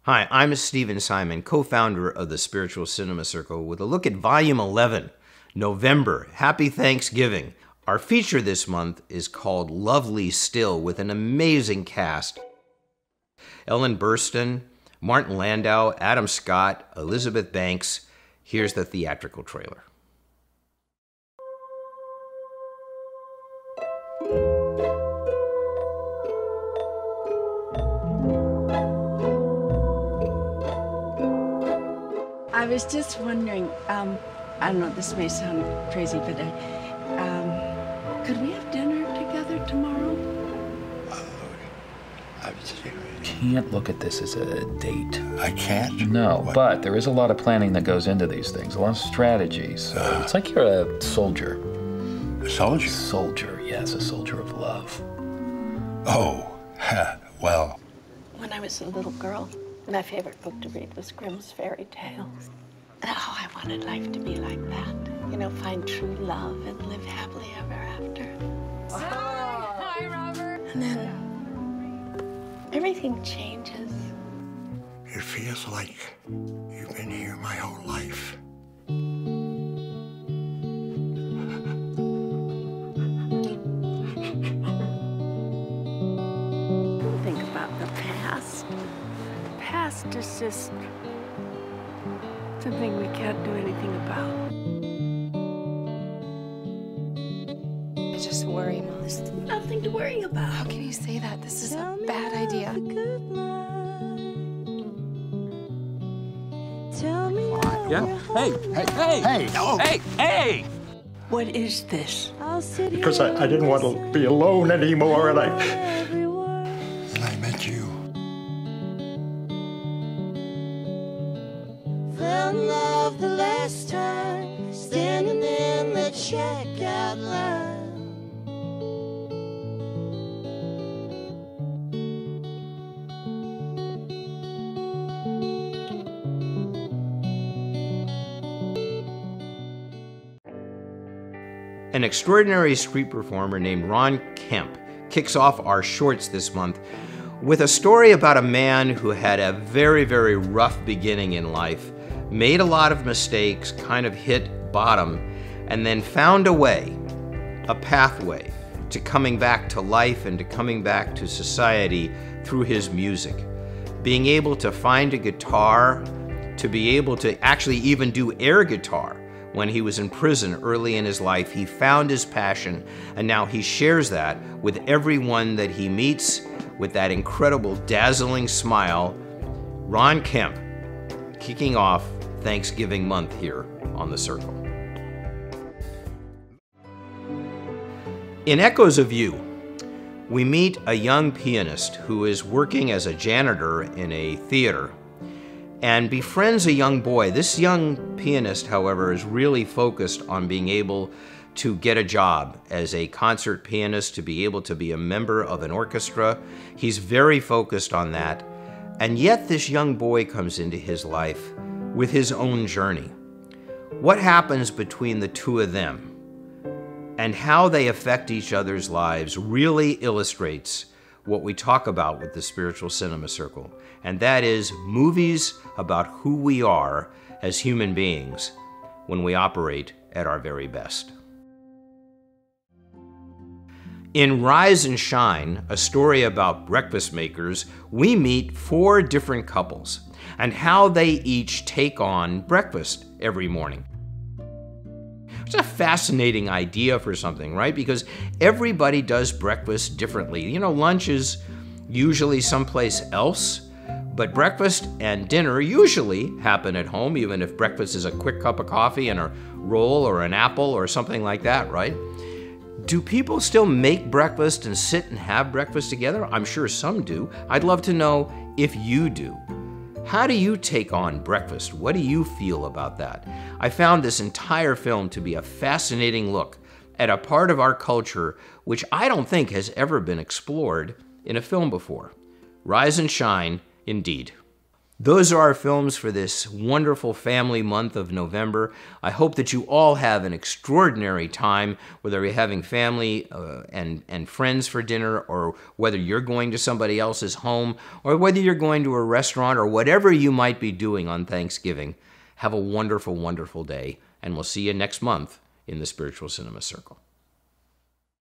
Hi, I'm Stephen Simon, co-founder of the Spiritual Cinema Circle, with a look at Volume 11, November. Happy Thanksgiving. Our feature this month is called Lovely Still, with an amazing cast. Ellen Burstyn, Martin Landau, Adam Scott, Elizabeth Banks. Here's the theatrical trailer. I was just wondering, I don't know, this may sound crazy, but could we have dinner together tomorrow? Can't look at this as a date. I can't? No, What? but there is a lot of planning that goes into these things, a lot of strategy. So it's like you're a soldier. A soldier? Soldier, yes, a soldier of love. Oh, well, When I was a little girl, my favorite book to read was Grimm's Fairy Tales. Oh, I wanted life to be like that. You know, find true love and live happily ever after. Hi, Robert. And then everything changes. it feels like you've been here my whole life. Think about the past. The past is just something we can't do anything about. I just worry, Mom. There's nothing to worry about. How can you say that? This is a bad idea. Yeah? Hey! Oh. Hey! What is this? Because I didn't want to be alone anymore, and And I met you. Fell in love the last time, standing in the checkout line. An extraordinary street performer named Ron Kemp kicks off our shorts this month with a story about a man who had a very, very rough beginning in life, made a lot of mistakes, kind of hit bottom, and then found a way, a pathway to coming back to life and to coming back to society through his music. Being able to find a guitar, to be able to actually even do air guitar. When he was in prison early in his life, he found his passion, and now he shares that with everyone that he meets with that incredible, dazzling smile. Ron Kemp, kicking off Thanksgiving month here on The Circle. In Echoes of You, we meet a young pianist who is working as a janitor in a theater and befriends a young boy. This young pianist, however, is really focused on being able to get a job as a concert pianist, to be able to be a member of an orchestra. He's very focused on that. And yet this young boy comes into his life with his own journey. What happens between the two of them and how they affect each other's lives really illustrates what we talk about with the Spiritual Cinema Circle, and that is movies about who we are as human beings when we operate at our very best. In Rise and Shine, a story about breakfast makers, we meet 4 different couples and how they each take on breakfast every morning. It's a fascinating idea for something, right? Because everybody does breakfast differently. You know, lunch is usually someplace else, but breakfast and dinner usually happen at home, even if breakfast is a quick cup of coffee and a roll or an apple or something like that, right? Do people still make breakfast and sit and have breakfast together? I'm sure some do. I'd love to know if you do. How do you take on breakfast? What do you feel about that? I found this entire film to be a fascinating look at a part of our culture which I don't think has ever been explored in a film before. Rise and Shine, indeed. Those are our films for this wonderful family month of November. I hope that you all have an extraordinary time, whether you're having family and friends for dinner, or whether you're going to somebody else's home, or whether you're going to a restaurant, or whatever you might be doing on Thanksgiving. Have a wonderful, wonderful day, and we'll see you next month in the Spiritual Cinema Circle.